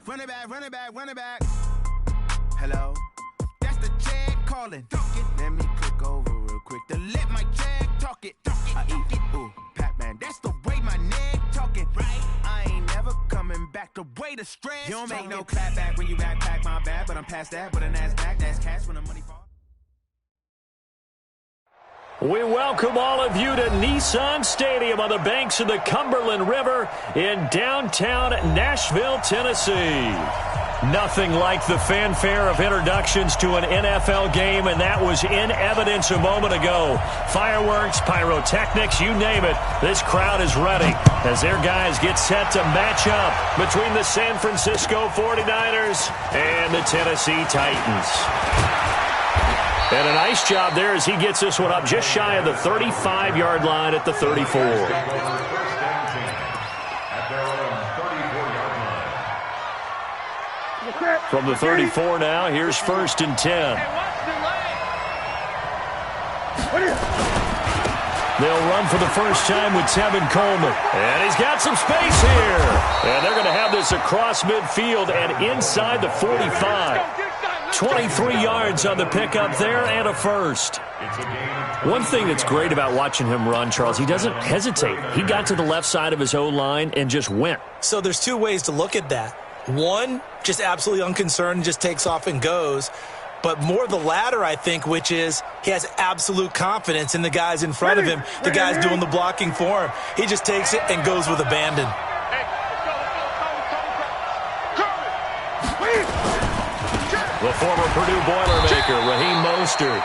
Run it back, run it back, run it back. Hello? That's the Chad calling. Let me click over real quick to let my Chad talk it. I eat it, ooh, Pac-Man. That's the way my neck talking. Right? I ain't never coming back the way the stress. You don't make no clap back when you backpack my bad, but I'm past that with a NASDAQ. That's cash when the money falls. We welcome all of you to Nissan Stadium on the banks of the Cumberland River in downtown Nashville, Tennessee. Nothing like the fanfare of introductions to an NFL game, and that was in evidence a moment ago. Fireworks, pyrotechnics, you name it. This crowd is ready as their guys get set to match up between the San Francisco 49ers and the Tennessee Titans. And a nice job there as he gets this one up just shy of the 35-yard line at the 34. From the 34 now, here's 1st and 10. They'll run for the first time with Tevin Coleman. And he's got some space here. And they're going to have this across midfield and inside the 45. 23 yards on the pickup there and a first. One thing that's great about watching him run, Charles, he doesn't hesitate. He got to the left side of his O-line and just went. So there's two ways to look at that. One, just absolutely unconcerned, just takes off and goes. But more the latter, I think, which is he has absolute confidence in the guys in front of him, the guys doing the blocking for him. He just takes it and goes with abandon. The former Purdue Boilermaker, Raheem Mostert.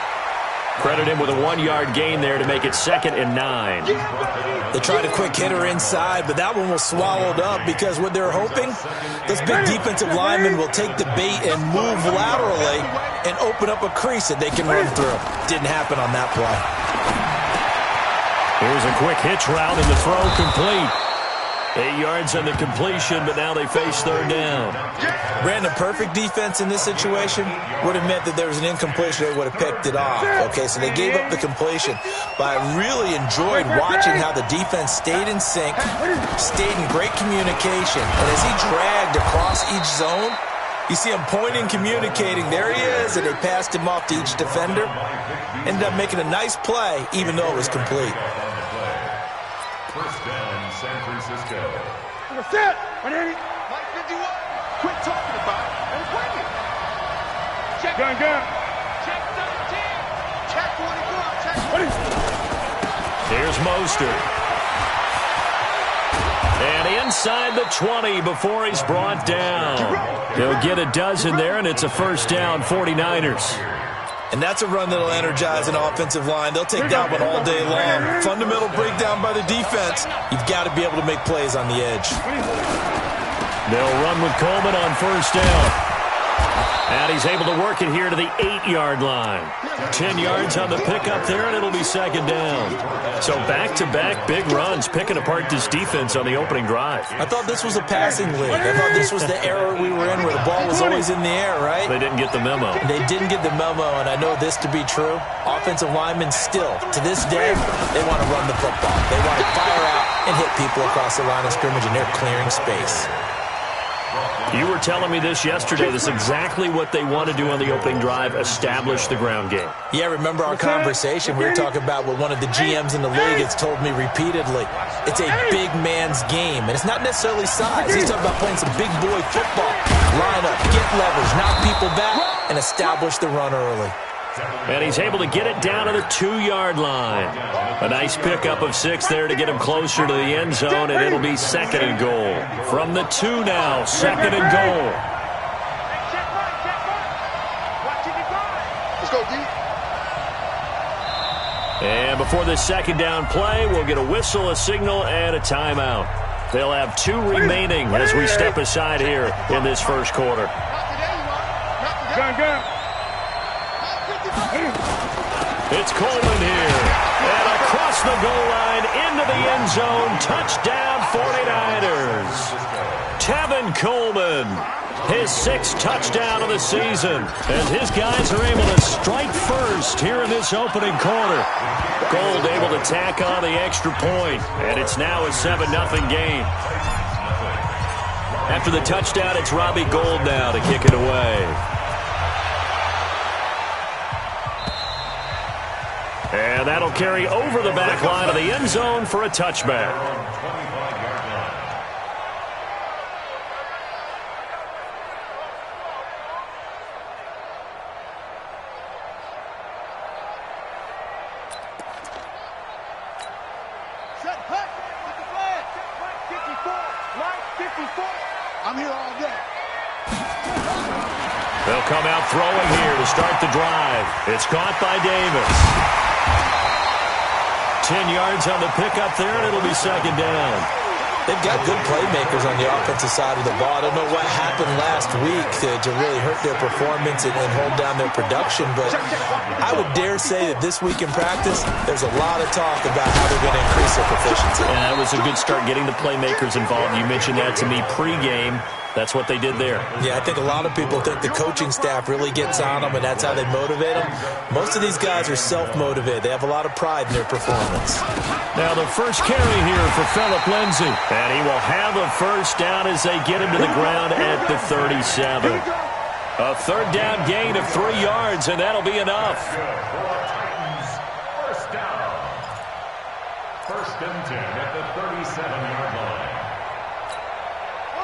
Credit him with a 1-yard gain there to make it 2nd and 9. They tried a quick hitter inside, but that one was swallowed up because what they're hoping, those big defensive linemen will take the bait and move laterally and open up a crease that they can run through. Didn't happen on that play. Here's a quick hitch route and the throw complete. 8 yards on the completion, but now they face 3rd down. Brandon, perfect defense in this situation would have meant that there was an incompletion. They would have picked it off. Okay, so they gave up the completion. But I really enjoyed watching how the defense stayed in sync, stayed in great communication. And as he dragged across each zone, you see him pointing, communicating. There he is, and they passed him off to each defender. Ended up making a nice play, even though it was complete. First down, San Francisco. Set. Mike 51. Quit talking about it and win it. Check. Gun. Check 17. Check 24. Check. Here's Mostert. And inside the 20 before he's brought down. He'll get a dozen there, and it's a first down, 49ers. And that's a run that'll energize an offensive line. They'll take that one all day long. Fundamental breakdown by the defense. You've got to be able to make plays on the edge. They'll run with Coleman on first down. And he's able to work it here to the 8-yard line. 10 yards on the pickup there, and it'll be 2nd down. So back-to-back big runs, picking apart this defense on the opening drive. I thought this was a passing league. I thought this was the era we were in where the ball was always in the air, right? They didn't get the memo. They didn't get the memo, and I know this to be true. Offensive linemen still, to this day, they want to run the football. They want to fire out and hit people across the line of scrimmage, and they're clearing space. You were telling me this yesterday. This is exactly what they want to do on the opening drive, establish the ground game. Yeah, remember our conversation? We were talking about what one of the GMs in the league has told me repeatedly. It's a big man's game, and it's not necessarily size. He's talking about playing some big boy football. Line up, get leverage, knock people back, and establish the run early. And he's able to get it down to the 2-yard line. A nice pickup of 6 there to get him closer to the end zone, and it'll be 2nd and goal. From the 2 now, 2nd and goal. Let's go, D. And before this 2nd down play, we'll get a whistle, a signal, and a timeout. They'll have 2 remaining as we step aside here in this first quarter. Gun. It's Coleman here. And across the goal line into the end zone. Touchdown 49ers. Tevin Coleman. His 6th touchdown of the season. As his guys are able to strike first here in this opening quarter. Gold able to tack on the extra point. And it's now a 7-0 game. After the touchdown, it's Robbie Gould now to kick it away. And that'll carry over the back line of the end zone for a touchback. I'm here all day. They'll come out throwing here to start the drive. It's caught by Davis. 10 yards on the pickup there, and it'll be second down. They've got good playmakers on the offensive side of the ball. I don't know what happened last week to really hurt their performance and hold down their production, but I would dare say that this week in practice, there's a lot of talk about how they're going to increase their proficiency. And that was a good start getting the playmakers involved. You mentioned that to me pregame. That's what they did there. Yeah, I think a lot of people think the coaching staff really gets on them, and that's how they motivate them. Most of these guys are self-motivated. They have a lot of pride in their performance. Now the first carry here for Phillip Lindsay. And he will have a first down as they get him to the ground at the 37. A third down gain of 3 yards, and that'll be enough. First down. First and 10 at the 37-yard line.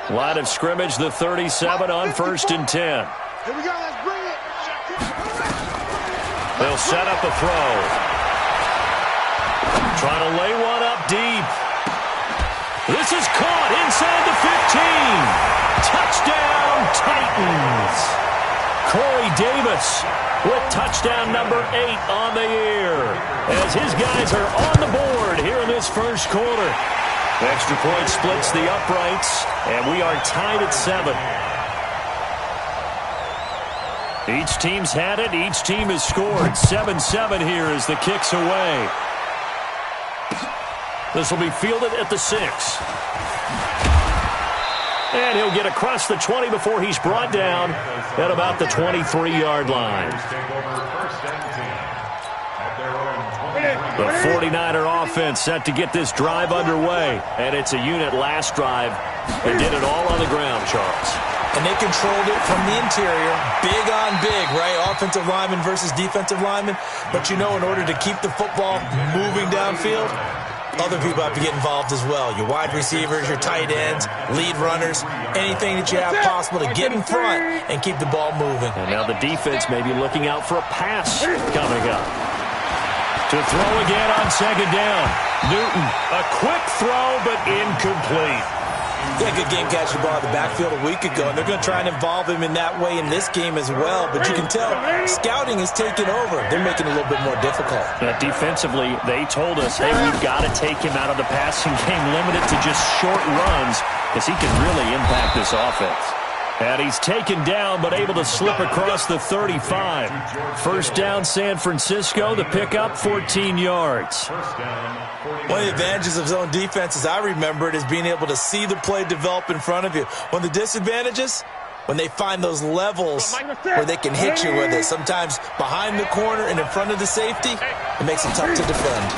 Line of scrimmage, the 37 on first and 10. Here we go, let's bring it. They'll set up a throw. Trying to lay one up deep. This is caught inside the 15. Touchdown, Titans. Corey Davis with touchdown number 8 on the year, as his guys are on the board here in this first quarter. Extra point splits the uprights, and we are tied at 7. Each team's had it. Each team has scored. 7-7 here as the kick's away. This will be fielded at the 6. And he'll get across the 20 before he's brought down at about the 23-yard line. The 49er offense set to get this drive underway. And it's a unit last drive. They did it all on the ground, Charles. And they controlled it from the interior. Big on big, right? Offensive lineman versus defensive lineman. But you know, in order to keep the football moving downfield, other people have to get involved as well. Your wide receivers, your tight ends, lead runners, anything that you have possible to get in front and keep the ball moving. And now the defense may be looking out for a pass coming up. To throw again on second down. Newton, a quick throw, but incomplete. Yeah, good game catching the ball in the backfield a week ago, and they're going to try and involve him in that way in this game as well. But you can tell scouting is taking over. They're making it a little bit more difficult. Defensively, they told us, hey, we've got to take him out of the passing game, limited to just short runs, because he can really impact this offense. And he's taken down, but able to slip across the 35. First down, San Francisco. The pickup, 14 yards. One of the advantages of zone defense, as I remember it, is being able to see the play develop in front of you. One of the disadvantages, when they find those levels where they can hit you with it, sometimes behind the corner and in front of the safety, it makes it tough to defend.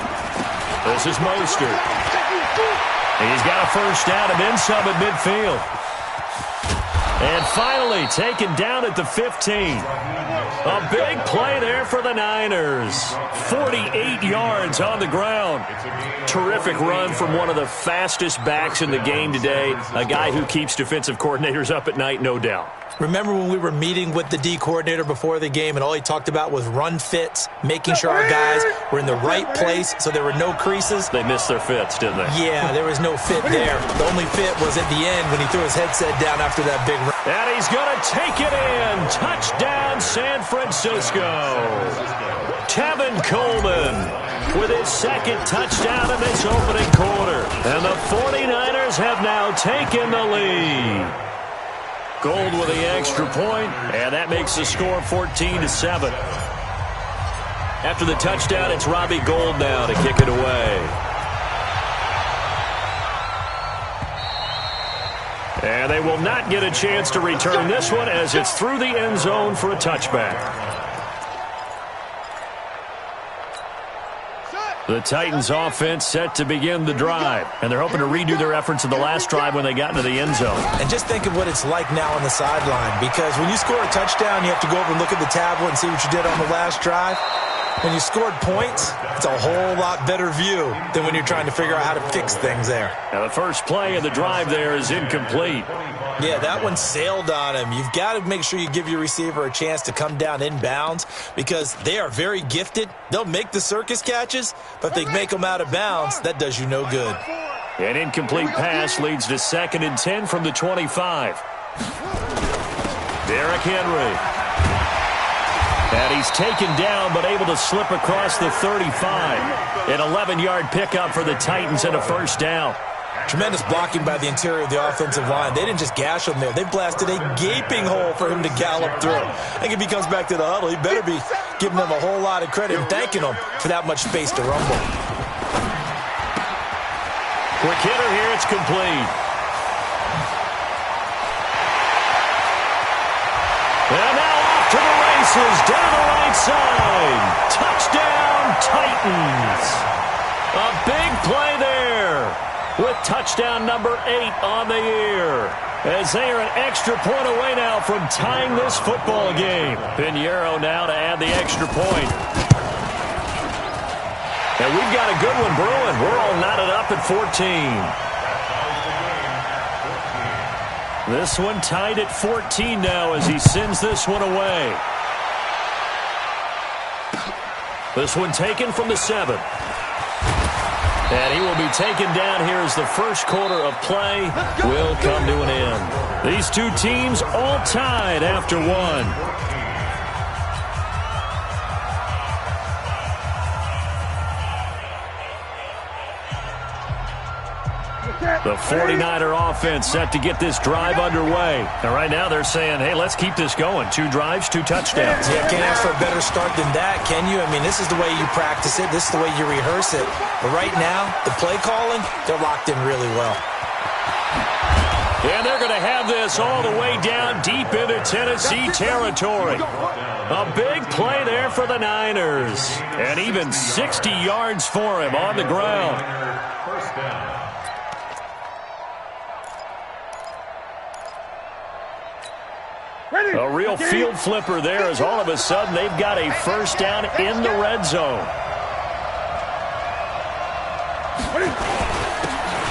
This is Mostert. He's got a first down and then some at midfield. And finally taken down at the 15. A big play there for the Niners. 48 yards on the ground. Terrific run from one of the fastest backs in the game today. A guy who keeps defensive coordinators up at night, no doubt. Remember when we were meeting with the D coordinator before the game and all he talked about was run fits, making sure our guys were in the right place so there were no creases? They missed their fits, didn't they? Yeah, there was no fit there. The only fit was at the end when he threw his headset down after that big run. And he's going to take it in. Touchdown, San Francisco. Tevin Coleman with his second touchdown in this opening quarter. And the 49ers have now taken the lead. Gould with the extra point, and that makes the score 14-7. After the touchdown, it's Robbie Gould now to kick it away. And they will not get a chance to return this one as it's through the end zone for a touchback. The Titans offense set to begin the drive, and they're hoping to redo their efforts in the last drive when they got into the end zone. And just think of what it's like now on the sideline, because when you score a touchdown, you have to go over and look at the tablet and see what you did on the last drive. When you scored points, it's a whole lot better view than when you're trying to figure out how to fix things there. Now the first play of the drive there is incomplete. Yeah, that one sailed on him. You've got to make sure you give your receiver a chance to come down inbounds because they are very gifted. They'll make the circus catches, but if they make them out of bounds, that does you no good. An incomplete pass leads to 2nd and 10 from the 25. Derrick Henry. And he's taken down but able to slip across the 35. An 11-yard pickup for the Titans and a first down. Tremendous blocking by the interior of the offensive line. They didn't just gash him there. They blasted a gaping hole for him to gallop through. I think if he comes back to the huddle, he better be giving them a whole lot of credit and thanking them for that much space to rumble. Quick hitter here. It's complete. And now off to the races down the right side. Touchdown, Titans. A big play there with touchdown number 8 on the year. As they are an extra point away now from tying this football game. Pinheiro now to add the extra point. And we've got a good one brewing. We're all knotted up at 14. This one tied at 14 now as he sends this one away. This one taken from the 7. And he will be taken down here as the first quarter of play will come to an end. These two teams all tied after one. The 49er offense set to get this drive underway. And right now they're saying, hey, let's keep this going. 2 drives, 2 touchdowns. Yeah, can't ask for a better start than that, can you? I mean, this is the way you practice it. This is the way you rehearse it. But right now, the play calling, they're locked in really well. And they're going to have this all the way down deep into Tennessee territory. A big play there for the Niners. And even 60 yards for him on the ground. First down. A real field flipper there as all of a sudden they've got a first down in the red zone.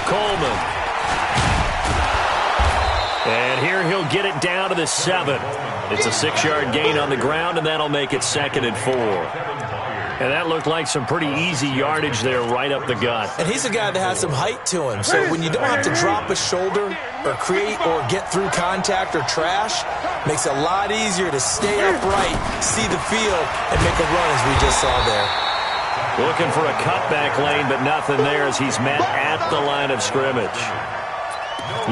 Coleman. And here he'll get it down to the 7. It's a 6-yard gain on the ground, and that'll make it 2nd and 4. And that looked like some pretty easy yardage there right up the gut. And he's a guy that has some height to him. So when you don't have to drop a shoulder or create or get through contact or trash, makes it a lot easier to stay upright, see the field, and make a run as we just saw there. Looking for a cutback lane, but nothing there as he's met at the line of scrimmage.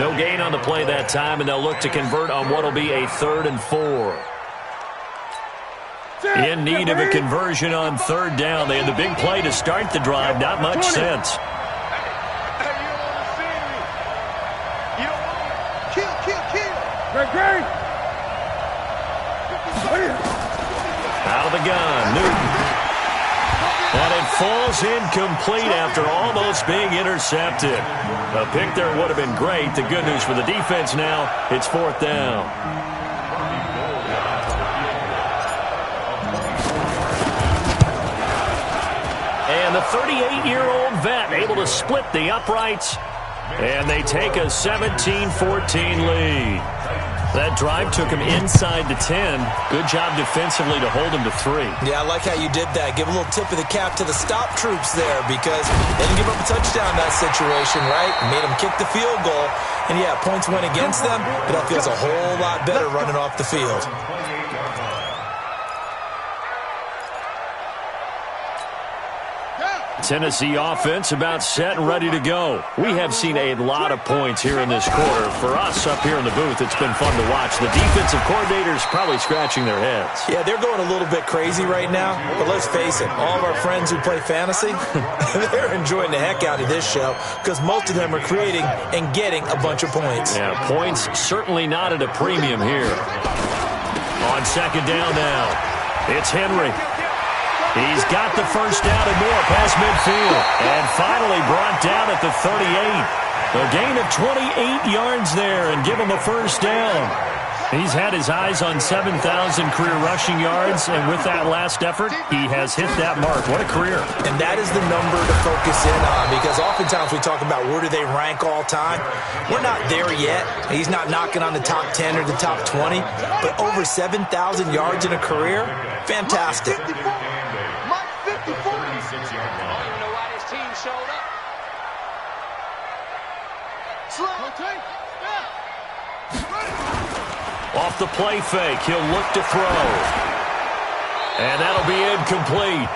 No gain on the play that time, and they'll look to convert on what will be a 3rd and 4. In need of a conversion on 3rd down. They had the big play to start the drive. Not much sense. Out of the gun, Newton. And it falls incomplete after almost being intercepted. A pick there would have been great. The good news for the defense now, it's 4th down. And the 38-year-old vet able to split the uprights. And they take a 17-14 lead. That drive took him inside the 10. Good job defensively to hold him to 3. Yeah, I like how you did that. Give a little tip of the cap to the stop troops there because they didn't give up a touchdown in that situation, right? Made them kick the field goal. And, yeah, points went against them, but that feels a whole lot better running off the field. Tennessee offense about set and ready to go. We have seen a lot of points here in this quarter. For us up here in the booth, it's been fun to watch. The defensive coordinators probably scratching their heads. Yeah, they're going a little bit crazy right now. But let's face it, all of our friends who play fantasy, they're enjoying the heck out of this show because most of them are creating and getting a bunch of points. Yeah, points certainly not at a premium here. On 2nd down now, it's Henry. He's got the first down and more past midfield. And finally brought down at the 38. A gain of 28 yards there and give him a first down. He's had his eyes on 7,000 career rushing yards, and with that last effort, he has hit that mark. What a career. And that is the number to focus in on, because oftentimes we talk about where do they rank all time. We're not there yet. He's not knocking on the top 10 or the top 20, but over 7,000 yards in a career, fantastic. Mike 54. I don't even know why this team showed up. Off the play fake, he'll look to throw. And that'll be incomplete.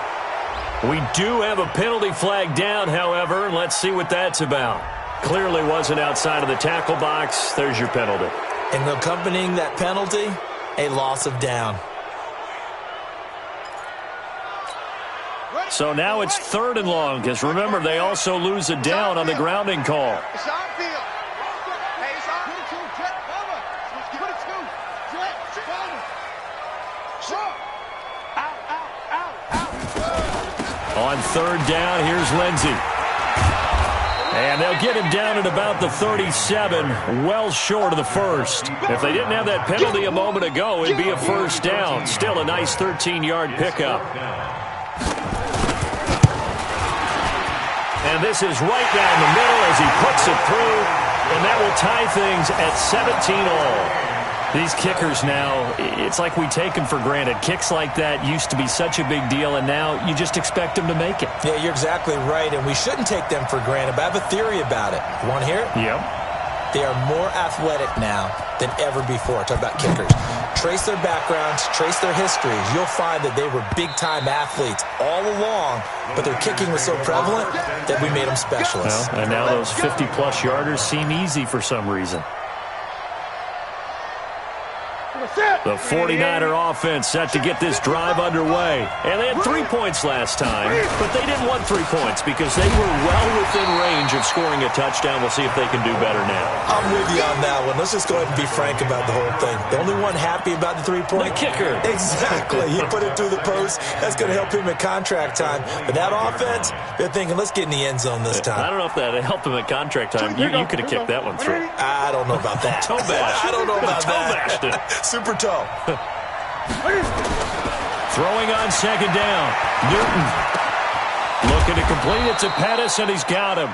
We do have a penalty flag down, however. Let's see what that's about. Clearly wasn't outside of the tackle box. There's your penalty. And accompanying that penalty, a loss of down. So now it's 3rd and long, because remember, they also lose a down on the grounding call. It's our field. Hey, it's our On 3rd down, here's Lindsey. And they'll get him down at about the 37, well short of the first. If they didn't have that penalty a moment ago, it'd be a first down. Still a nice 13-yard pickup. And this is right down the middle as he puts it through, and that will tie things at 17-all. These kickers now, it's like we take them for granted. Kicks like that used to be such a big deal, and now you just expect them to make it. Yeah, you're exactly right, and we shouldn't take them for granted, but I have a theory about it. You want to hear it? Yep. They are more athletic now than ever before. Talk about kickers. Trace their backgrounds, trace their histories. You'll find that they were big-time athletes all along, but their kicking was so prevalent that we made them specialists. Well, and now those 50-plus yarders seem easy for some reason. The 49er offense set to get this drive underway. And they had 3 points last time, but they didn't want 3 points because they were well within range of scoring a touchdown. We'll see if they can do better now. I'm with you on that one. Let's just go ahead and be frank about the whole thing. The only one happy about the 3-point? The kicker. Exactly. He put it through the post. That's going to help him at contract time. But that offense, they're thinking, let's get in the end zone this time. I don't know if that helped him at contract time. You could have kicked that one through. I don't know about that. Toe bash. I don't know about Toe that. bashed it. Super toe. Throwing on 2nd down. Newton looking to complete it to Pettis, and he's got him.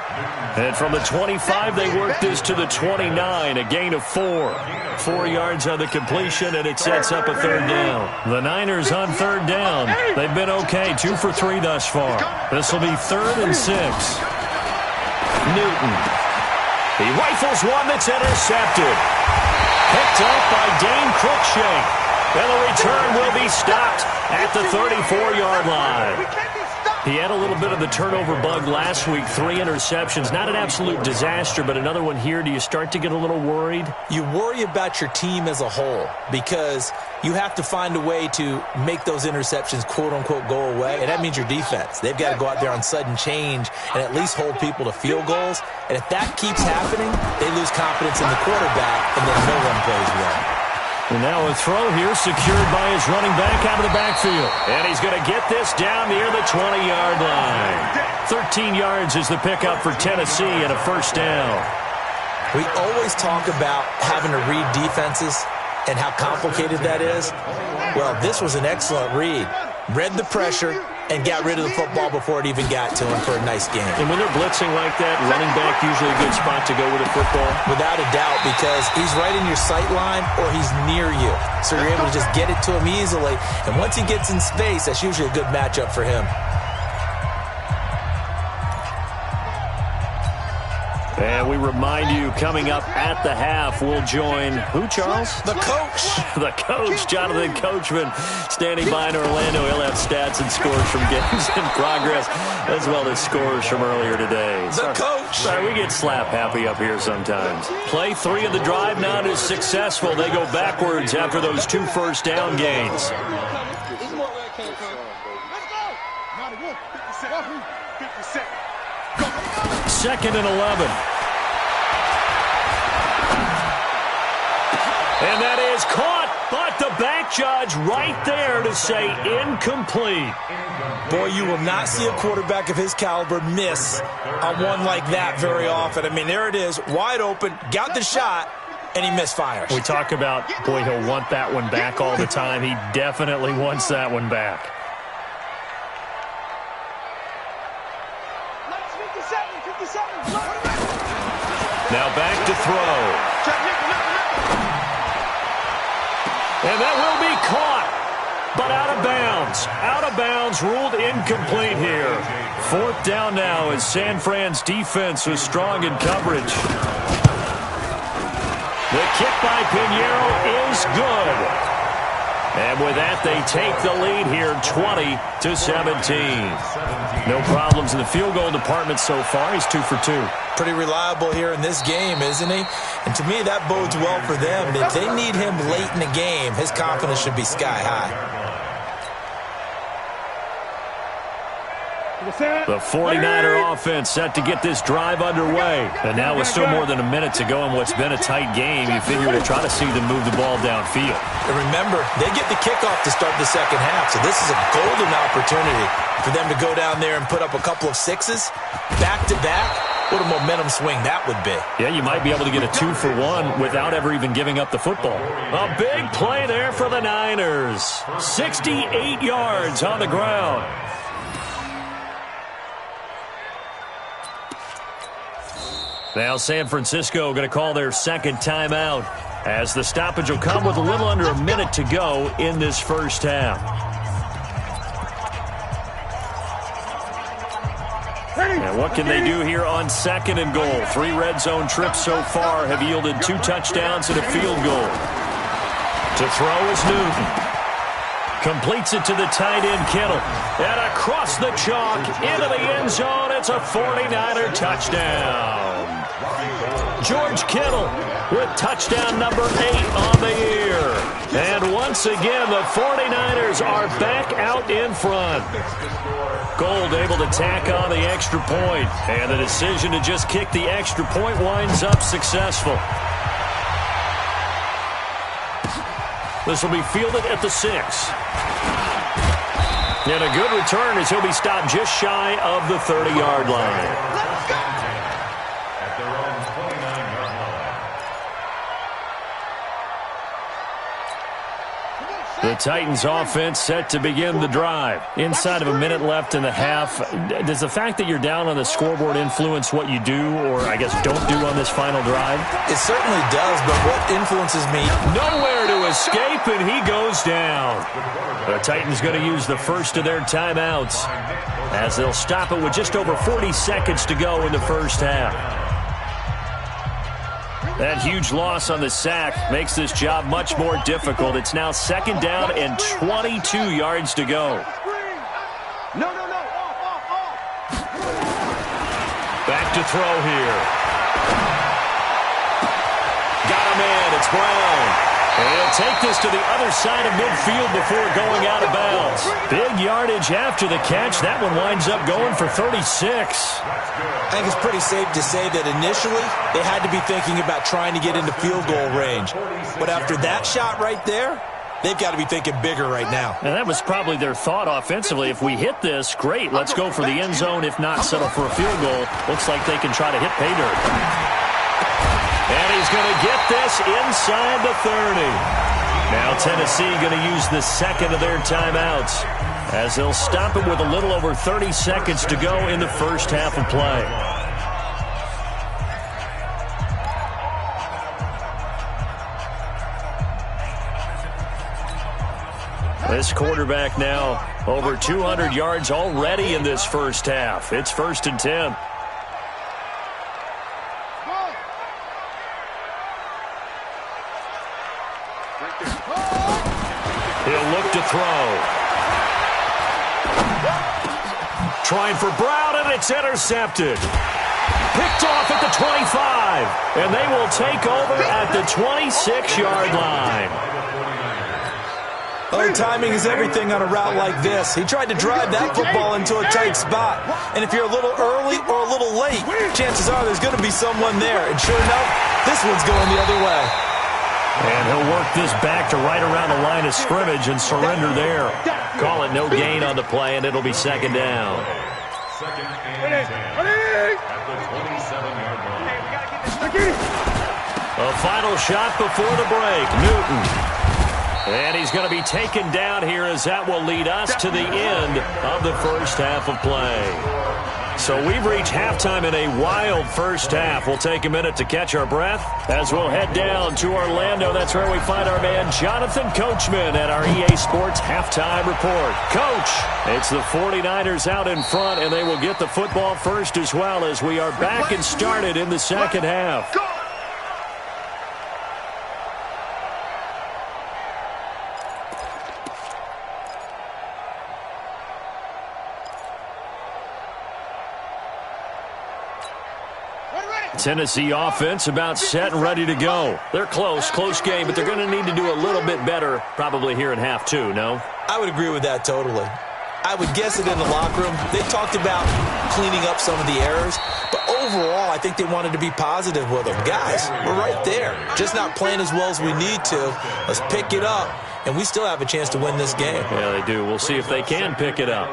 And from the 25, they work this to the 29, a gain of 4. 4 yards on the completion, and it sets up a 3rd down. The Niners on 3rd down. They've been okay, 2 for 3 thus far. This will be 3rd and 6. Newton. He rifles one that's intercepted. Picked up by Dane Cruikshank. And the return will be stopped at the 34-yard line. He had a little bit of the turnover bug last week, 3 interceptions. Not an absolute disaster, but another one here. Do you start to get a little worried? You worry about your team as a whole because you have to find a way to make those interceptions, quote-unquote, go away, and that means your defense. They've got to go out there on sudden change and at least hold people to field goals. And if that keeps happening, they lose confidence in the quarterback, and then no one plays well. And now a throw here secured by his running back out of the backfield. And he's going to get this down near the 20-yard line. 13 yards is the pickup for Tennessee and a first down. We always talk about having to read defenses and how complicated that is. Well, this was an excellent read. Read the pressure and got rid of the football before it even got to him for a nice game. And when they're blitzing like that, running back usually a good spot to go with a football? Without a doubt, because he's right in your sight line or he's near you. So you're able to just get it to him easily. And once he gets in space, that's usually a good matchup for him. And we remind you, coming up at the half, we'll join who, Charles? The coach. The coach, Jonathan Coachman, standing by in Orlando. He'll have stats and scores from games in progress, as well as scores from earlier today. The coach. Sorry, we get slap happy up here sometimes. Play 3 of the drive not as successful. They go backwards after those 2 first down gains. Second and 11. And that is caught But the back judge right there to say incomplete. Boy, you will not see a quarterback of his caliber miss on one like that very often. I mean, there it is, wide open, got the shot, and he misfires. We talk about, boy, he'll want that one back all the time. He definitely wants that one back. Now back to throw. And that will be caught, but out of bounds. Out of bounds, ruled incomplete here. 4th down now as San Fran's defense was strong in coverage. The kick by Pinheiro is good. And with that, they take the lead here 20-17. No problems in the field goal department so far. He's 2 for 2. Pretty reliable here in this game, isn't he? And to me, that bodes well for them. If they need him late in the game, his confidence should be sky high. The 49er offense set to get this drive underway. And now with still more than a minute to go in what's been a tight game, you figure we'll try to see them move the ball downfield. And remember, they get the kickoff to start the second half, so this is a golden opportunity for them to go down there and put up a couple of sixes back-to-back. What a momentum swing that would be. Yeah, you might be able to get a 2-for-1 without ever even giving up the football. A big play there for the Niners. 68 yards on the ground. Now San Francisco going to call their second timeout as the stoppage will come with a little under a minute to go in this first half. And what can they do here on 2nd and goal? 3 red zone trips so far have yielded 2 touchdowns and a field goal. To throw is Newton. Completes it to the tight end, Kittle. And across the chalk into the end zone. It's a 49er touchdown. George Kittle with touchdown number 8 on the year. And once again, the 49ers are back out in front. Gold able to tack on the extra point. And the decision to just kick the extra point winds up successful. This will be fielded at the 6. And a good return as he'll be stopped just shy of the 30-yard line. The Titans offense set to begin the drive. Inside of a minute left in the half. Does the fact that you're down on the scoreboard influence what you do, or I guess don't do on this final drive? It certainly does, but what influences me? Nowhere to escape, and he goes down. The Titans going to use the first of their timeouts as they'll stop it with just over 40 seconds to go in the first half. That huge loss on the sack makes this job much more difficult. It's now 2nd down and 22 yards to go. Back to throw here. Got him in. It's Brown. And he'll take this to the other side of midfield before going out of bounds. Big yardage after the catch. That one winds up going for 36. I think it's pretty safe to say that initially they had to be thinking about trying to get into field goal range. But after that shot right there, they've got to be thinking bigger right now. And that was probably their thought offensively. If we hit this, great. Let's go for the end zone. If not, settle for a field goal. Looks like they can try to hit pay dirt. And he's going to get this inside the 30. Now Tennessee going to use the second of their timeouts as they'll stop it with a little over 30 seconds to go in the first half of play. This quarterback now over 200 yards already in this first half. It's 1st and 10. He'll look to throw. Trying for Brown, and it's intercepted. Picked off at the 25, and they will take over at the 26-yard line. Oh, timing is everything on a route like this. He tried to drive that football into a tight spot. And if you're a little early or a little late, chances are there's going to be someone there. And sure enough, this one's going the other way. And he'll work this back to right around the line of scrimmage and surrender there. Call it no gain on the play, and it'll be second down. Second and 10 at the 27-yard line. A final shot before the break. Newton. And he's going to be taken down here as that will lead us to the end of the first half of play. So we've reached halftime in a wild first half. We'll take a minute to catch our breath as we'll head down to Orlando. That's where we find our man Jonathan Coachman at our EA Sports Halftime Report. Coach, it's the 49ers out in front, and they will get the football first as well as we are back and started in the second half. Tennessee offense about set and ready to go. They're close game, but they're going to need to do a little bit better probably here in half two, no? I would agree with that totally. I would guess it in the locker room. They talked about cleaning up some of the errors, but overall, I think they wanted to be positive with them. Guys, we're right there. Just not playing as well as we need to. Let's pick it up, and we still have a chance to win this game. Yeah, they do. We'll see if they can pick it up.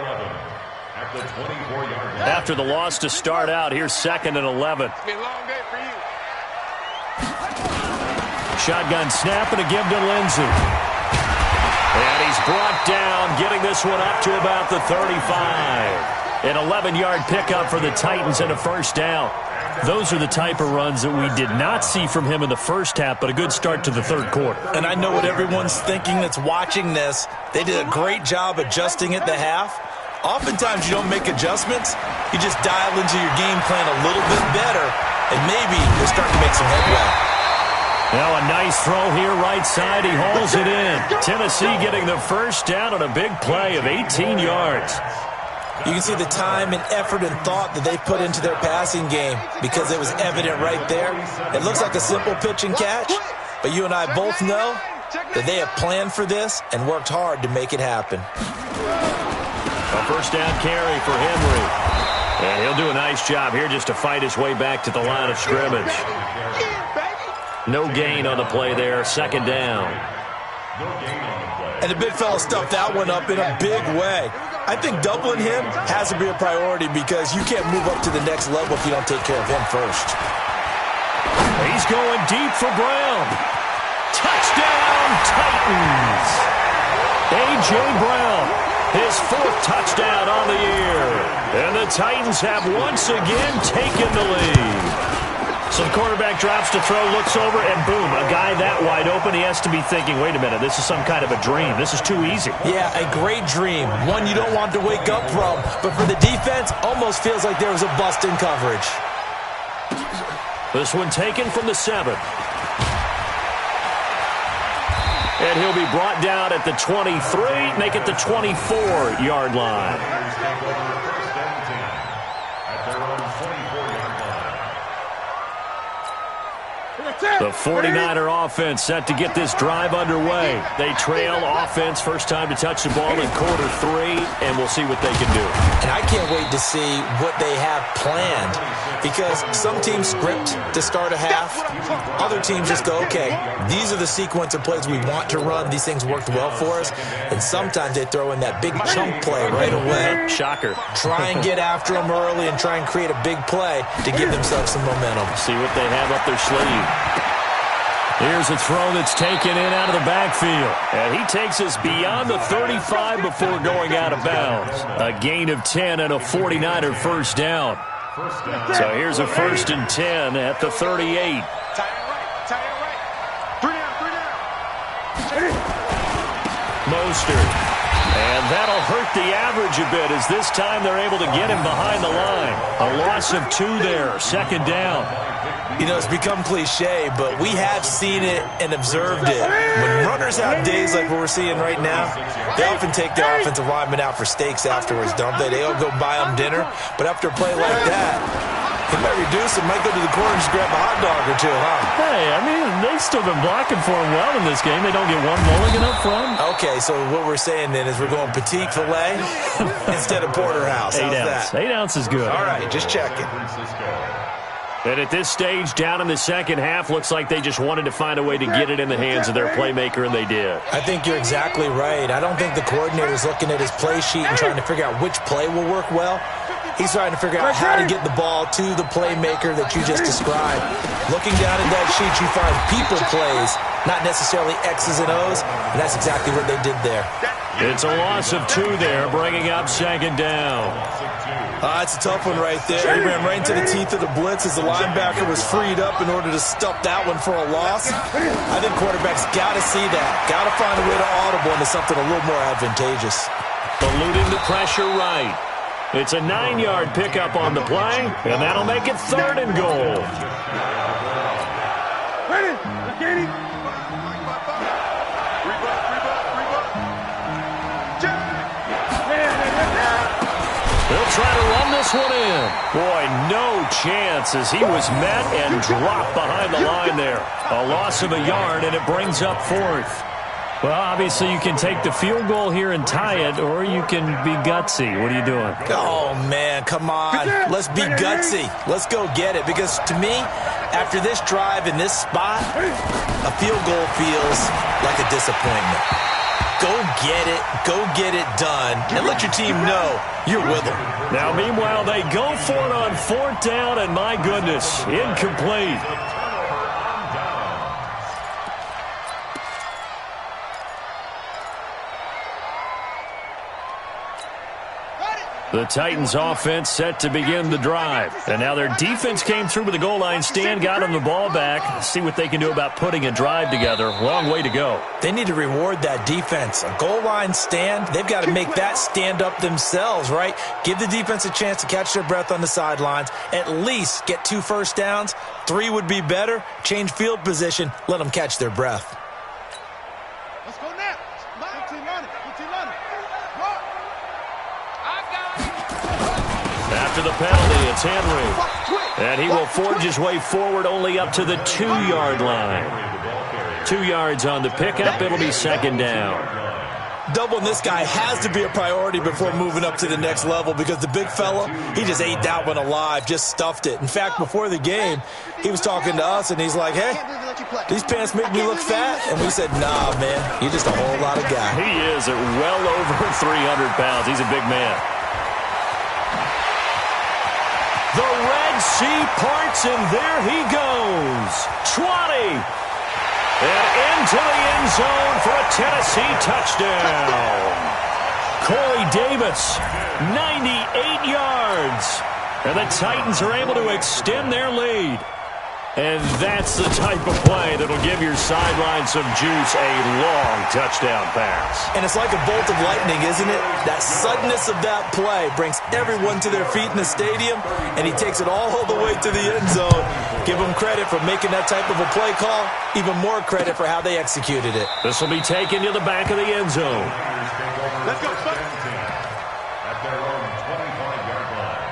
After the loss to start out, here's second and 11. It's been a long day for you. Shotgun snap and a give to Lindsey. And he's brought down, getting this one up to about the 35. An 11-yard pickup for the Titans and a first down. Those are the type of runs that we did not see from him in the first half, but a good start to the third quarter. And I know what everyone's thinking that's watching this. They did a great job adjusting at the half. Oftentimes you don't make adjustments. You just dial into your game plan a little bit better, and maybe you're starting to make some headway. Now a nice throw here right side. He hauls it in. Tennessee getting the first down on a big play of 18 yards. You can see the time and effort and thought that they put into their passing game because it was evident right there. It looks like a simple pitch and catch, but you and I both know that they have planned for this and worked hard to make it happen. A first down carry for Henry. And he'll do a nice job here just to fight his way back to the line of scrimmage. No gain on the play there. Second down. And the big fella stuffed that one up in a big way. I think doubling him has to be a priority because you can't move up to the next level if you don't take care of him first. He's going deep for Brown. Touchdown, Titans. A.J. Brown. His fourth touchdown on the year. And the Titans have once again taken the lead. So the quarterback drops to throw, looks over, and boom, a guy that wide open. He has to be thinking, wait a minute, this is some kind of a dream. This is too easy. Yeah, a great dream. One you don't want to wake up from. But for the defense, almost feels like there was a bust in coverage. This one taken from the 7. And he'll be brought down at the 23, make it the 24-yard line. The 49er offense set to get this drive underway. They trail offense, first time to touch the ball in quarter 3, and we'll see what they can do. And I can't wait to see what they have planned because some teams script to start a half. Other teams just go, okay, these are the sequence of plays we want to run. These things worked well for us. And sometimes they throw in that big chunk play right away. Shocker. Try and get after them early and try and create a big play to give themselves some momentum. See what they have up their sleeve. Here's a throw that's taken in out of the backfield. And he takes us beyond the 35 before going out of bounds. A gain of 10 and a 49er first down. So here's a 1st and 10 at the 38. Mostert. And that'll hurt the average a bit as this time they're able to get him behind the line. A loss of 2 there, second down. You know, it's become cliche, but we have seen it and observed it. When runners have days like what we're seeing right now, they often take their offensive linemen out for steaks afterwards, don't they? They'll go buy them dinner, but after a play like that, they might reduce it, might go to the corner and just grab a hot dog or two, huh? Hey, I mean, they've still been blocking for him well in this game. They don't get one mulligan up front. Okay, so what we're saying then is we're going petite filet instead of porterhouse. How's that? 8 ounce is good. All right, just checking. And at this stage, down in the second half, looks like they just wanted to find a way to get it in the hands of their playmaker, and they did. I think you're exactly right. I don't think the coordinator's looking at his play sheet and trying to figure out which play will work well. He's trying to figure out how to get the ball to the playmaker that you just described. Looking down at that sheet, you find people plays, not necessarily X's and O's, and that's exactly what they did there. It's a loss of 2 there, bringing up second down. It's a tough one right there. He ran right into the teeth of the blitz as the linebacker was freed up in order to stuff that one for a loss. I think quarterbacks got to see that. Got to find a way to audible into something a little more advantageous. Eluding the pressure right. It's a 9-yard pickup on the play, and that'll make it 3rd and goal. They'll try to run this one in. Boy, no chance as he was met and dropped behind the line there. A loss of a yard, and it brings up 4th. Well, obviously you can take the field goal here and tie it, or you can be gutsy. What are you doing? Oh, man, come on. Let's be gutsy. Let's go get it. Because to me, after this drive in this spot, a field goal feels like a disappointment. Go get it done, and let your team know you're with them. Now, meanwhile, they go for it on 4th down, and my goodness, incomplete. The Titans offense set to begin the drive. And now their defense came through with the goal line stand, got them the ball back. See what they can do about putting a drive together. Long way to go. They need to reward that defense. A goal line stand, they've got to make that stand up themselves, right? Give the defense a chance to catch their breath on the sidelines. At least get 2 first downs. 3 would be better. Change field position. Let them catch their breath. Let's go now. After the penalty, it's Henry. And he will forge his way forward only up to the 2-yard line. 2 yards on the pickup. It'll be 2nd down. Doubling this guy has to be a priority before moving up to the next level because the big fella, he just ate that one alive, just stuffed it. In fact, before the game, he was talking to us, and he's like, hey, these pants make me look fat? And we said, nah, man, you're just a whole lot of guy. He is at well over 300 pounds. He's a big man. The Red Sea parts, and there he goes. 20. And into the end zone for a Tennessee touchdown. Corey Davis, 98 yards. And the Titans are able to extend their lead. And that's the type of play that'll give your sideline some juice, a long touchdown pass. And it's like a bolt of lightning, isn't it? That suddenness of that play brings everyone to their feet in the stadium, and he takes it all the way to the end zone. Give him credit for making that type of a play call, even more credit for how they executed it. This will be taken to the back of the end zone. Let's go, at their own 25-yard line.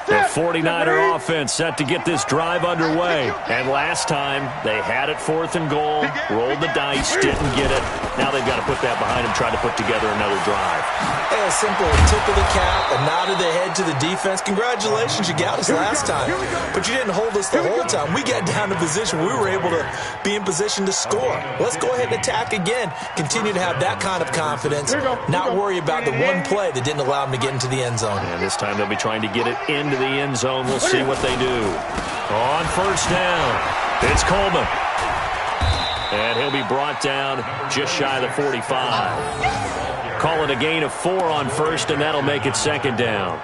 The 49er offense set to get this drive underway. And last time, they had it 4th and goal, rolled the dice, didn't get it. Now they've got to put that behind them, try to put together another drive. Hey, a simple tip of the cap, a nod of the head to the defense. Congratulations, you got us last time. But you didn't hold us the whole time. We got down to position. We were able to be in position to score. Let's go ahead and attack again. Continue to have that kind of confidence. Not worry about the one play that didn't allow them to get into the end zone. And this time they'll be trying to get it into the end zone. We'll see what they do. On 1st down, it's Coleman. And he'll be brought down just shy of the 45. Call it a gain of 4 on 1st, and that'll make it 2nd down.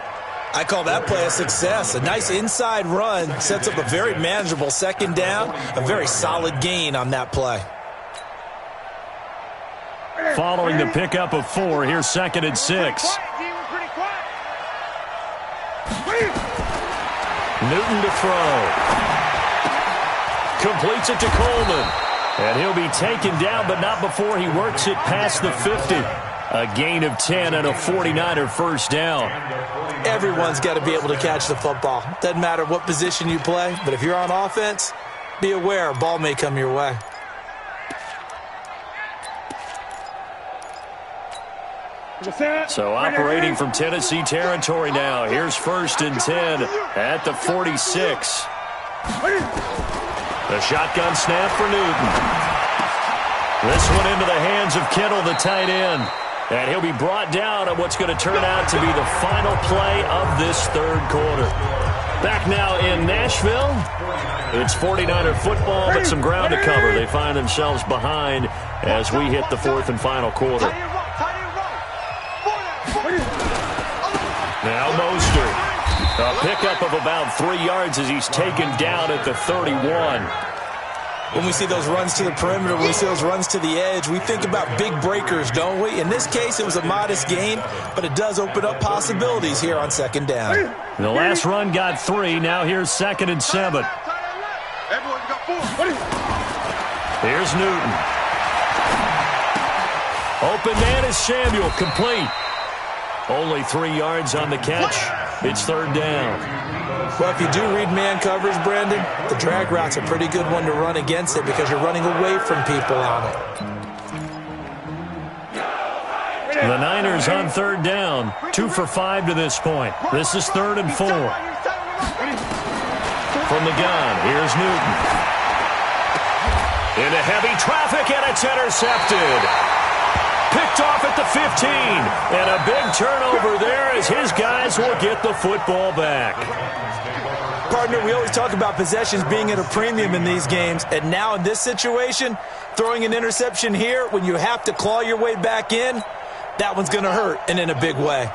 I call that play a success. A nice inside run sets up a very manageable 2nd down. A very solid gain on that play. Following the pickup of 4, here's 2nd and 6. Newton to throw. Completes it to Coleman. And he'll be taken down, but not before he works it past the 50. A gain of 10 and a 49er 1st down. Everyone's got to be able to catch the football. Doesn't matter what position you play, but if you're on offense, be aware, a ball may come your way. So operating from Tennessee territory now. Here's 1st and 10 at the 46. The shotgun snap for Newton. This one into the hands of Kittle, the tight end. And he'll be brought down at what's going to turn out to be the final play of this third quarter. Back now in Nashville. It's 49er football, but some ground to cover. They find themselves behind as we hit the 4th and final quarter. Now Mostert. A pickup of about 3 yards as he's taken down at the 31. When we see those runs to the perimeter, when we see those runs to the edge, we think about big breakers, don't we? In this case, it was a modest gain, but it does open up possibilities here on 2nd down. The last run got 3. Now here's 2nd and 7. Here's Newton. Open man is Samuel, complete. Only 3 yards on the catch. It's 3rd down. Well, if you do read man coverage, Brandon, the drag route's a pretty good one to run against it because you're running away from people on it. The Niners on 3rd down. 2 for 5 to this point. This is 3rd and 4. From the gun, here's Newton. Into heavy traffic, and it's intercepted. Picked off at the 15, and a big turnover there as his guys will get the football back. Partner, we always talk about possessions being at a premium in these games, and now in this situation, throwing an interception here when you have to claw your way back in, that one's going to hurt, and in a big way.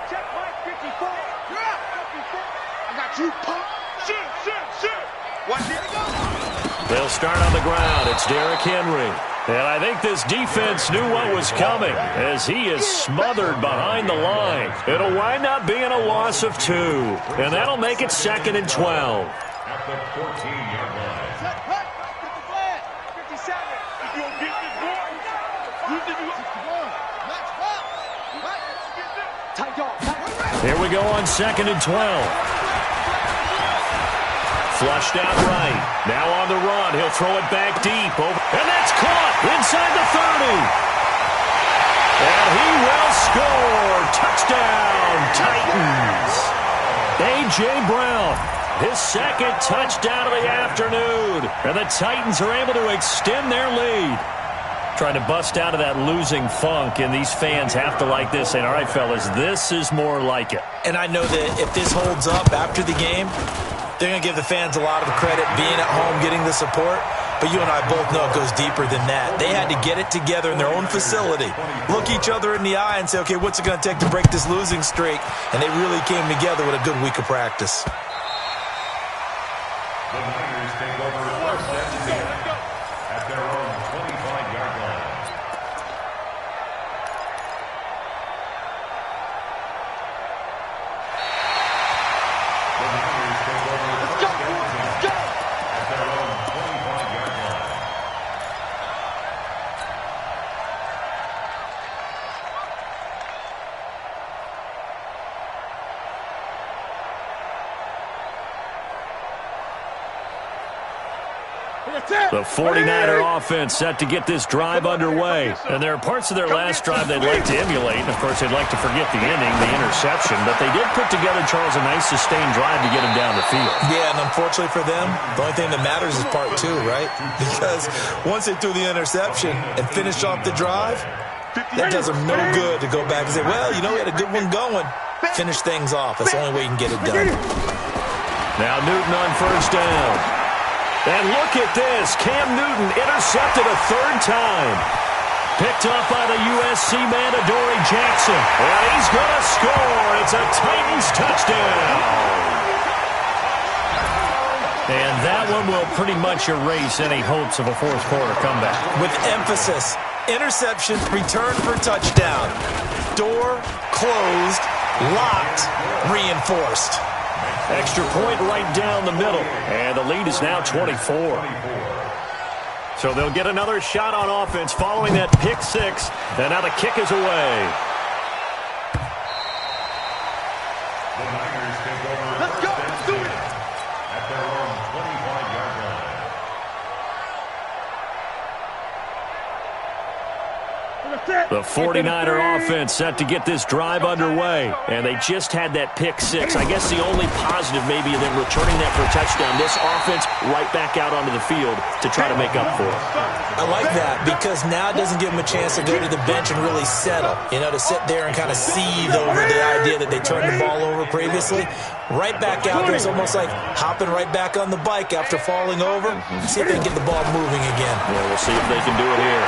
They'll start on the ground. It's Derrick Henry. And I think this defense knew what was coming as he is smothered behind the line. It'll wind up being a loss of 2. And that'll make it 2nd and 12. At the 14-yard line. Here we go on 2nd and 12. Flushed out right. Now on the run. He'll throw it back deep. Over. And that's caught inside the 30. And he will score. Touchdown, Titans. A.J. Brown, his 2nd touchdown of the afternoon. And the Titans are able to extend their lead. Trying to bust out of that losing funk, and these fans have to like this. And all right, fellas, this is more like it. And I know that if this holds up after the game, they're going to give the fans a lot of credit being at home, getting the support. But you and I both know it goes deeper than that. They had to get it together in their own facility, look each other in the eye and say, okay, what's it going to take to break this losing streak? And they really came together with a good week of practice. The Niners take over 1st and 10 at their own 25-yard line. The Niners take over 1st and 10 at their own 25-yard line. The 49er offense set to get this drive underway. And there are parts of their last drive they'd like to emulate. And, of course, they'd like to forget the ending, the interception. But they did put together, Charles, a nice sustained drive to get him down the field. Yeah, and unfortunately for them, the only thing that matters is part 2, right? Because once they threw the interception and finished off the drive, that does them no good to go back and say, well, you know, we had a good one going. Finish things off. That's the only way you can get it done. Now Newton on 1st down. And look at this. Cam Newton intercepted a 3rd time. Picked up by the USC man, Adoree Jackson. And he's going to score. It's a Titans touchdown. And that one will pretty much erase any hopes of a 4th quarter comeback. With emphasis, interception, return for touchdown. Door closed, locked, reinforced. Extra point right down the middle. And the lead is now 24. So they'll get another shot on offense following that pick 6. And now the kick is away. The Niners take over. Let's go. Let's do it. At their own 25-yard line. The 49er offense set to get this drive underway. And they just had that pick six. I guess the only positive maybe of them returning that for a touchdown. This offense right back out onto the field to try to make up for it. I like that because now it doesn't give them a chance to go to the bench and really settle. You know, to sit there and kind of seethe over the idea that they turned the ball over previously. Right back out there. It's almost like hopping right back on the bike after falling over. See if they can get the ball moving again. Yeah, we'll see if they can do it here.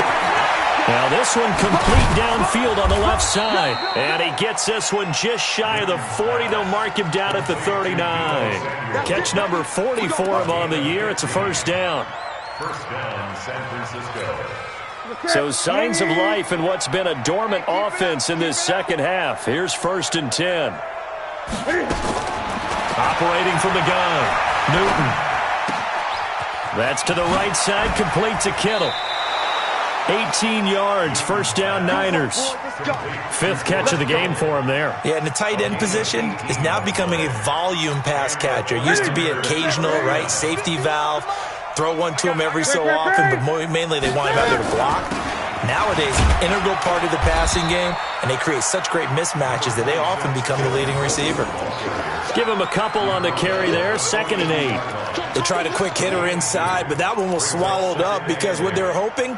Now this one complete downfield on the left side. And he gets this one just shy of the 40. They'll mark him down at the 39. Catch number 40 for him on the year. It's a first down. First down, San Francisco. So signs of life in what's been a dormant offense in this second half. Here's 1st and 10. Operating from the gun, Newton. That's to the right side, complete to Kittle. 18 yards, first down Niners. 5th catch of the game for him there. Yeah, and the tight end position is now becoming a volume pass catcher. It used to be occasional, right, safety valve. Throw one to him every so often, but mainly they want him out there to block. Nowadays, an integral part of the passing game, and they create such great mismatches that they often become the leading receiver. Give him a couple on the carry there, 2nd and 8. They tried a quick hitter inside, but that one was swallowed up because what they're hoping,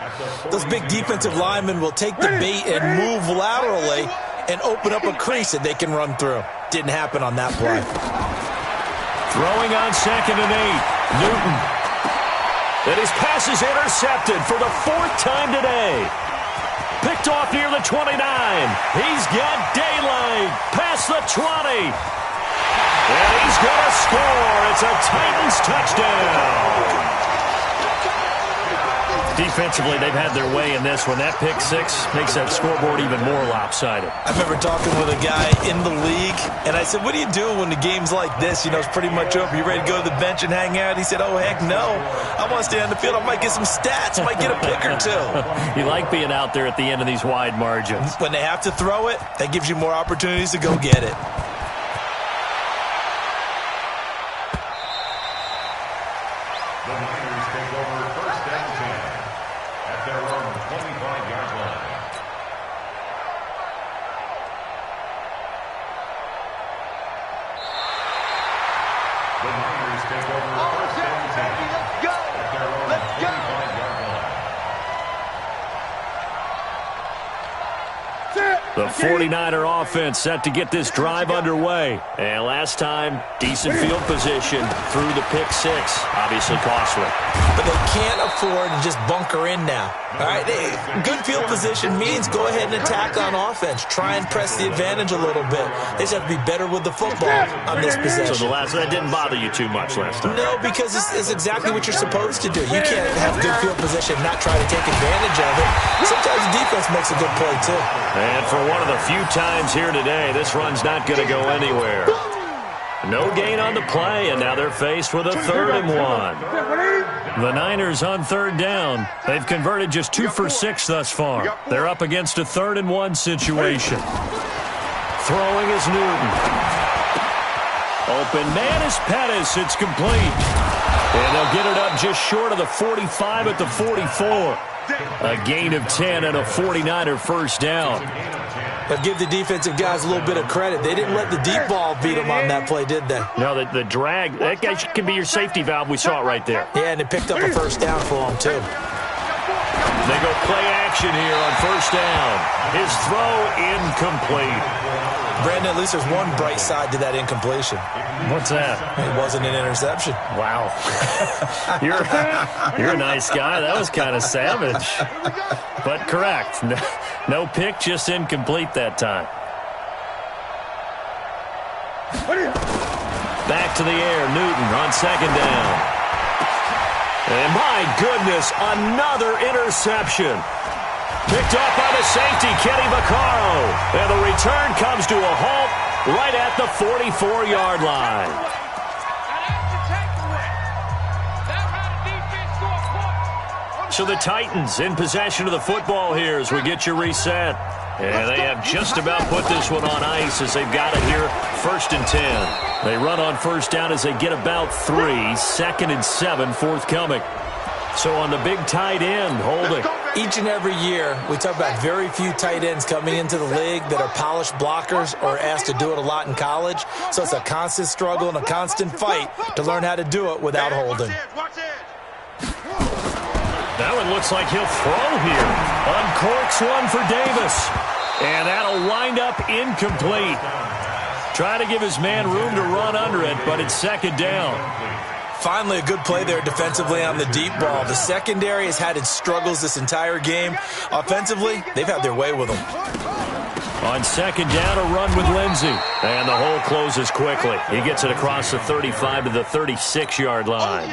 those big defensive linemen will take the bait and move laterally and open up a crease that they can run through. Didn't happen on that play. Throwing on 2nd and 8, Newton. And his pass is intercepted for the 4th time today. Picked off near the 29. He's got daylight past the 20. And he's going to score. It's a Titans touchdown. Defensively, they've had their way in this one. That pick six makes that scoreboard even more lopsided. I remember talking with a guy in the league, and I said, what do you do when the game's like this? You know, it's pretty much over. You ready to go to the bench and hang out? He said, oh, heck no. I want to stay on the field. I might get some stats. I might get a pick or two. You like being out there at the end of these wide margins. When they have to throw it, that gives you more opportunities to go get it. The Niners take over 1st and 10 at their own 25-yard line. The Niners take over 1st and 10 at their own 25-yard line. The 49er offense set to get this drive underway. And last time, decent field position through the pick six. Obviously costly. But they can't afford to just bunker in now. All right, good field position means go ahead and attack on offense. Try and press the advantage a little bit. They just have to be better with the football on this possession. So that didn't bother you too much last time? No, because it's exactly what you're supposed to do. You can't have good field position and not try to take advantage of it. Sometimes the defense makes a good play, too. And for one of the few times here today, this run's not going to go anywhere. No gain on the play, and now they're faced with a 3rd and 1. The Niners on 3rd down. They've converted just 2 for 6 thus far. They're up against a 3rd and 1 situation. Throwing is Newton. Open man is Pettis. It's complete. And they'll get it up just short of the 45 at the 44. A gain of 10 and a 49er first down. But give the defensive guys a little bit of credit. They didn't let the deep ball beat them on that play, did they? No, the drag, that guy can be your safety valve. We saw it right there. Yeah, and it picked up a first down for them, too. They go play action here on first down. His throw incomplete. Brandon, at least there's one bright side to that incompletion. What's that? It wasn't an interception. Wow. You're a nice guy. That was kind of savage. But correct. No pick, just incomplete that time. Back to the air. Newton on 2nd down. And my goodness, another interception. Picked up by the safety, Kenny Vaccaro. And the return comes to a halt right at the 44-yard line. So the Titans in possession of the football here as we get you reset. And they have just about put this one on ice as they've got it here, 1st and 10. They run on first down as they get about 3, 2nd and 7 forthcoming. So on the big tight end, holding. Each and every year, we talk about very few tight ends coming into the league that are polished blockers or asked to do it a lot in college. So it's a constant struggle and a constant fight to learn how to do it without holding. That one looks like he'll throw here. Uncorks one for Davis. And that'll wind up incomplete. Trying to give his man room to run under it, but it's second down. Finally, a good play there defensively on the deep ball. The secondary has had its struggles this entire game. Offensively, they've had their way with them. On second down, a run with Lindsey. And the hole closes quickly. He gets it across the 35 to the 36-yard line.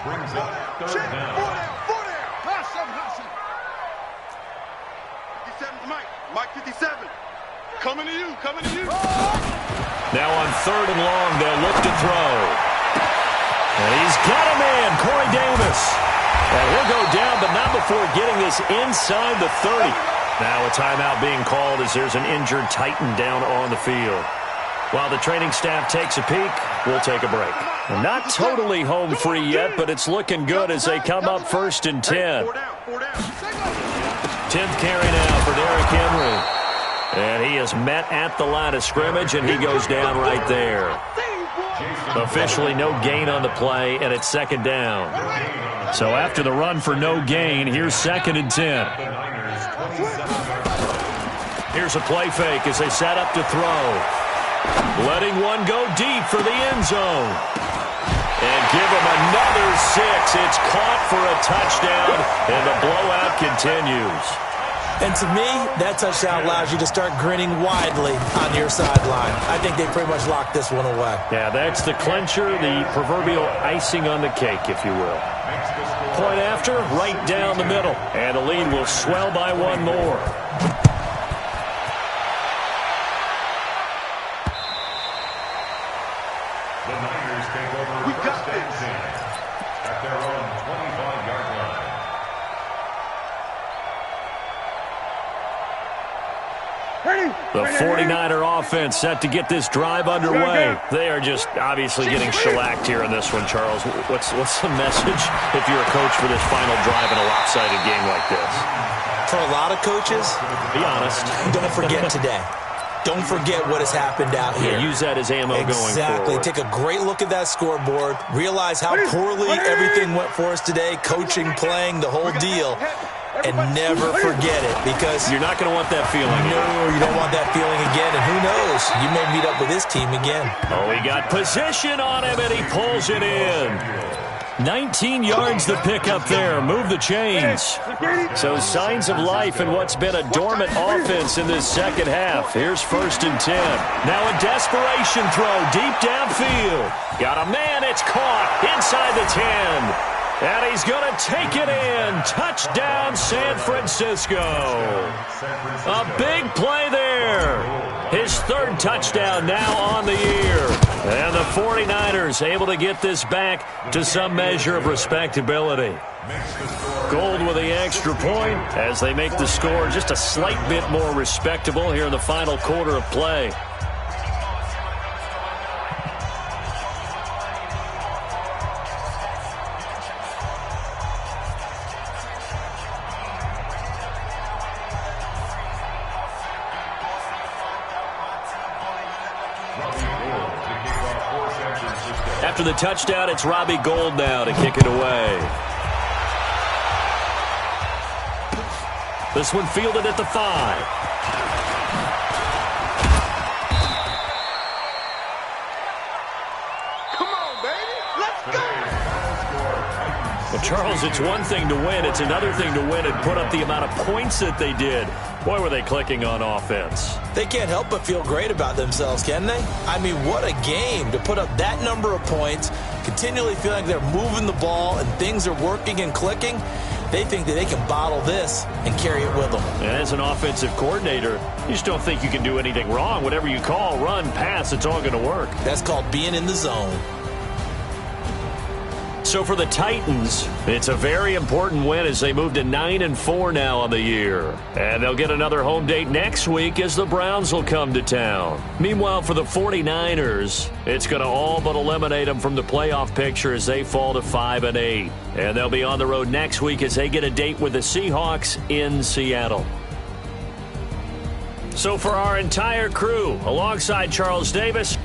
Brings up third down. Mike 57. Coming to you. Now on third and long, they'll look to throw. And he's got a man, Corey Davis. And he'll go down, but not before getting this inside the 30. Now a timeout being called as there's an injured Titan down on the field. While the training staff takes a peek, we'll take a break. Not totally home free yet, but it's looking good as they come up 1st and 10. 10th carry now for Derrick Henry. And he is met at the line of scrimmage, and he goes down right there. Officially no gain on the play, and it's second down. So after the run for no gain, here's 2nd and 10. Here's a play fake as they set up to throw. Letting one go deep for the end zone. And give him another 6. It's caught for a touchdown, and the blowout continues. And to me, that touchdown allows you to start grinning widely on your sideline. I think they pretty much locked this one away. Yeah, that's the clincher, the proverbial icing on the cake, if you will. Point after, right down the middle. And the lead will swell by one more. The Niners take over first and 10 at their own 25-yard line. The 49er offense set to get this drive underway. They are just obviously getting shellacked here in this one, Charles. What's the message if you're a coach for this final drive in a lopsided game like this? For a lot of coaches, be honest, don't forget today. Don't forget what has happened out here. Yeah, use that as ammo going forward. Exactly. Take a great look at that scoreboard. Realize how poorly everything went for us today. Coaching, playing, the whole deal. And never forget it, because you're not going to want that feeling. No, you don't want that feeling again. And who knows? You may meet up with this team again. Oh, he got position on him, and he pulls it in. 19 yards the pick up there. Move the chains. So signs of life in what's been a dormant offense in this second half. Here's 1st and 10. Now a desperation throw deep downfield. Got a man. It's caught inside the 10. And he's going to take it in. Touchdown, San Francisco. A big play there. His 3rd touchdown now on the year. And the 49ers able to get this back to some measure of respectability. Gold with the extra point as they make the score just a slight bit more respectable here in the final quarter of play. After the touchdown, it's Robbie Gould now to kick it away. This one fielded at the 5. Come on, baby. Let's go. Well, Charles, it's one thing to win. It's another thing to win and put up the amount of points that they did. Boy, were they clicking on offense. They can't help but feel great about themselves, can they? I mean, what a game to put up that number of points, continually feeling like they're moving the ball and things are working and clicking. They think that they can bottle this and carry it with them. And as an offensive coordinator, you just don't think you can do anything wrong. Whatever you call, run, pass, it's all going to work. That's called being in the zone. So for the Titans, it's a very important win as they move to 9-4 now on the year. And they'll get another home date next week as the Browns will come to town. Meanwhile, for the 49ers, it's going to all but eliminate them from the playoff picture as they fall to 5-8. And they'll be on the road next week as they get a date with the Seahawks in Seattle. So for our entire crew, alongside Charles Davis,